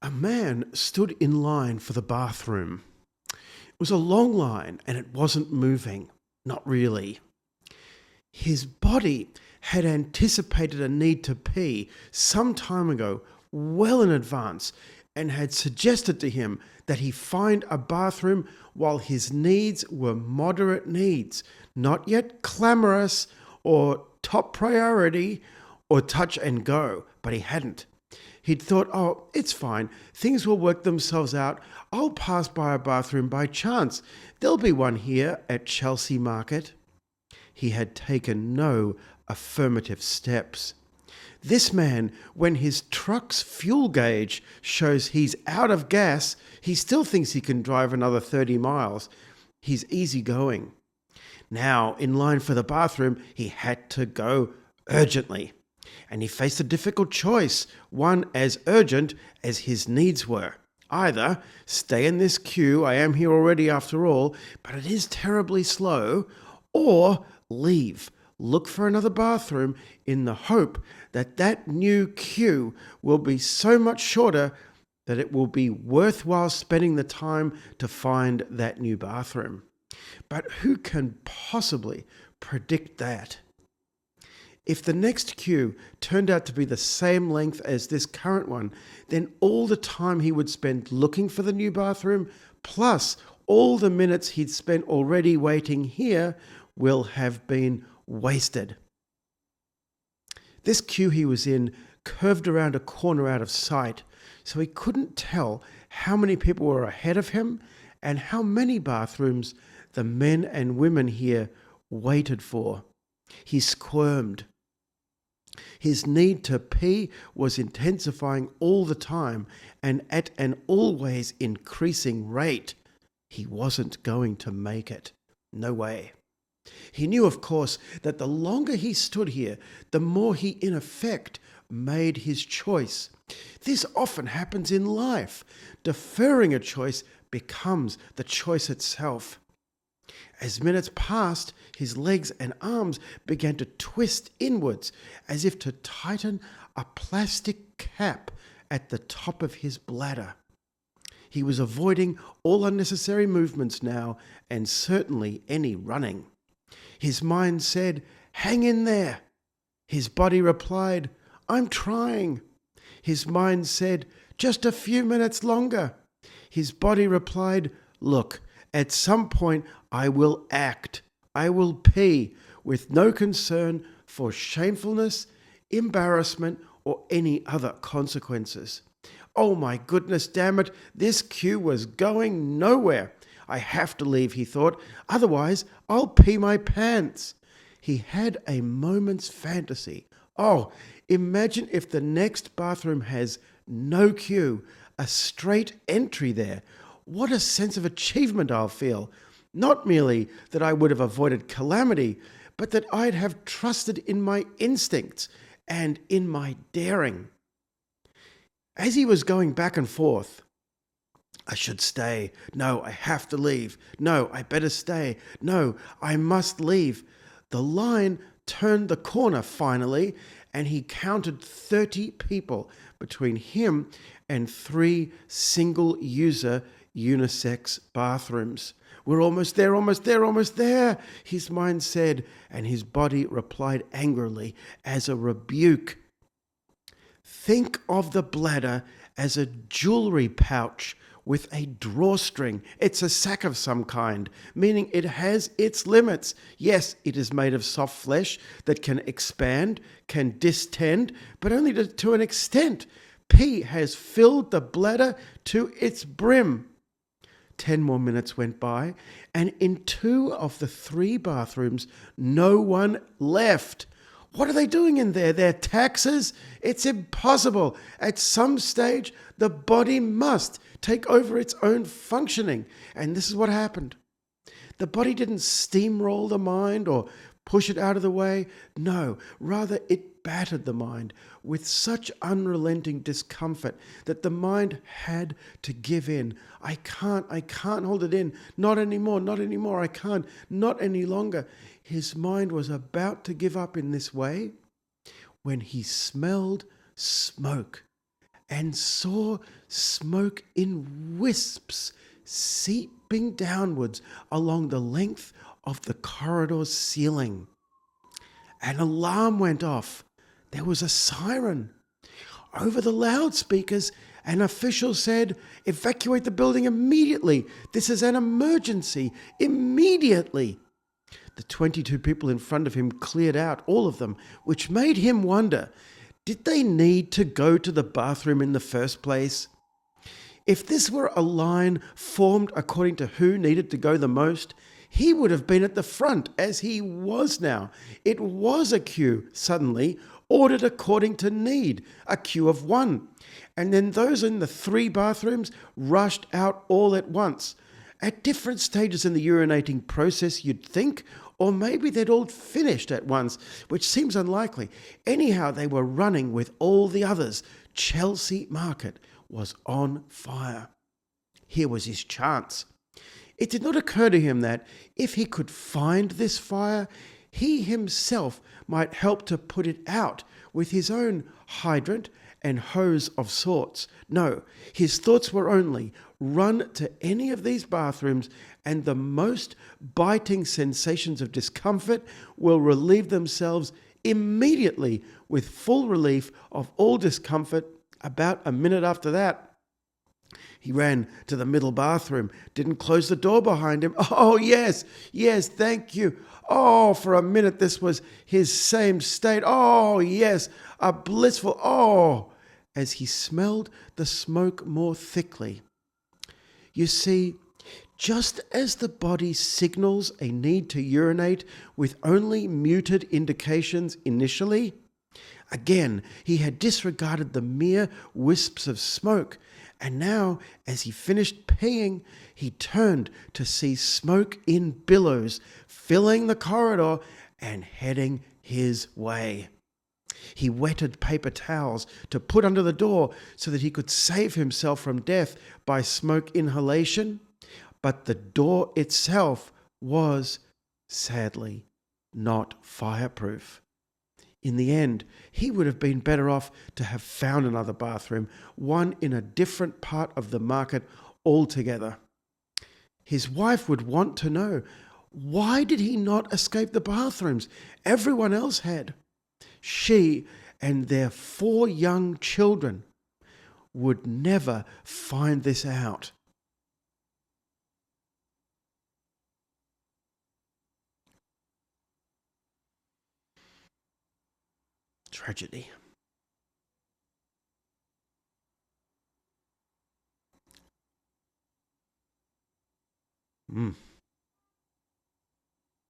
A man stood in line for the bathroom. It was a long line and it wasn't moving. Not really. His body had anticipated a need to pee some time ago, well in advance, and had suggested to him that he find a bathroom while his needs were moderate needs, not yet clamorous or top priority or touch and go, but he hadn't. He'd thought, oh, it's fine. Things will work themselves out. I'll pass by a bathroom by chance. There'll be one here at Chelsea Market. He had taken no affirmative steps. This man, when his truck's fuel gauge shows he's out of gas, he still thinks he can drive another 30 miles. He's easygoing. Now, in line for the bathroom, he had to go urgently. And he faced a difficult choice, one as urgent as his needs were. Either stay in this queue, I am here already after all, but it is terribly slow, or leave, look for another bathroom in the hope that that new queue will be so much shorter that it will be worthwhile spending the time to find that new bathroom. But who can possibly predict that? If the next queue turned out to be the same length as this current one, then all the time he would spend looking for the new bathroom, plus all the minutes he'd spent already waiting here, will have been wasted. This queue he was in curved around a corner out of sight, so he couldn't tell how many people were ahead of him and how many bathrooms the men and women here waited for. He squirmed. His need to pee was intensifying all the time and at an always increasing rate. He wasn't going to make it. No way. He knew, of course, that the longer he stood here, the more he in effect made his choice. This often happens in life. Deferring a choice becomes the choice itself. As minutes passed, his legs and arms began to twist inwards as if to tighten a plastic cap at the top of his bladder. He was avoiding all unnecessary movements now, and certainly any running. His mind said, "Hang in there." His body replied, "I'm trying." His mind said, "Just a few minutes longer." His body replied, "Look, at some point I will act. I will pee with no concern for shamefulness, embarrassment, or any other consequences." Oh my goodness, damn it, this queue was going nowhere. I have to leave, he thought, otherwise I'll pee my pants. He had a moment's fantasy. Oh, imagine if the next bathroom has no queue, a straight entry there. What a sense of achievement I'll feel. Not merely that I would have avoided calamity, but that I'd have trusted in my instincts and in my daring. As he was going back and forth, I should stay. No, I have to leave. No, I better stay. No, I must leave. The line turned the corner finally, and he counted 30 people between him and 3 single-user unisex bathrooms. We're almost there, almost there, almost there, his mind said, and his body replied angrily as a rebuke. Think of the bladder as a jewelry pouch with a drawstring. It's a sack of some kind, meaning it has its limits. Yes, it is made of soft flesh that can expand, can distend, but only to an extent. Pee has filled the bladder to its brim. 10 more minutes went by, and in 2 of the 3 bathrooms, no one left. What are they doing in there? Their taxes? It's impossible. At some stage, the body must take over its own functioning. And this is what happened. The body didn't steamroll the mind or push it out of the way. No, rather it battered the mind with such unrelenting discomfort that the mind had to give in. I can't hold it in. Not anymore. I can't, not any longer. His mind was about to give up in this way when he smelled smoke and saw smoke in wisps seeping downwards along the length of the corridor's ceiling. An alarm went off. There was a siren. Over the loudspeakers, an official said, "Evacuate the building immediately. This is an emergency. Immediately." The 22 people in front of him cleared out, all of them, which made him wonder, did they need to go to the bathroom in the first place? If this were a line formed according to who needed to go the most, he would have been at the front, as he was now. It was a queue, suddenly, ordered according to need, a queue of one. And then those in the 3 bathrooms rushed out all at once. At different stages in the urinating process, you'd think, or maybe they'd all finished at once, which seems unlikely. Anyhow, they were running with all the others. Chelsea Market was on fire. Here was his chance. It did not occur to him that if he could find this fire, he himself might help to put it out with his own hydrant and hose of sorts. No, his thoughts were only, run to any of these bathrooms and the most biting sensations of discomfort will relieve themselves immediately with full relief of all discomfort about a minute after that. He ran to the middle bathroom, didn't close the door behind him. Oh, yes, thank you. Oh, for a minute this was his same state. Oh, yes, a blissful, as he smelled the smoke more thickly. You see, just as the body signals a need to urinate with only muted indications initially, again, he had disregarded the mere wisps of smoke, and now, as he finished peeing, he turned to see smoke in billows filling the corridor and heading his way. He wetted paper towels to put under the door so that he could save himself from death by smoke inhalation, but the door itself was, sadly, not fireproof. In the end, he would have been better off to have found another bathroom, one in a different part of the market altogether. His wife would want to know, why did he not escape the bathrooms? Everyone else had. She and their 4 young children would never find this out. Tragedy.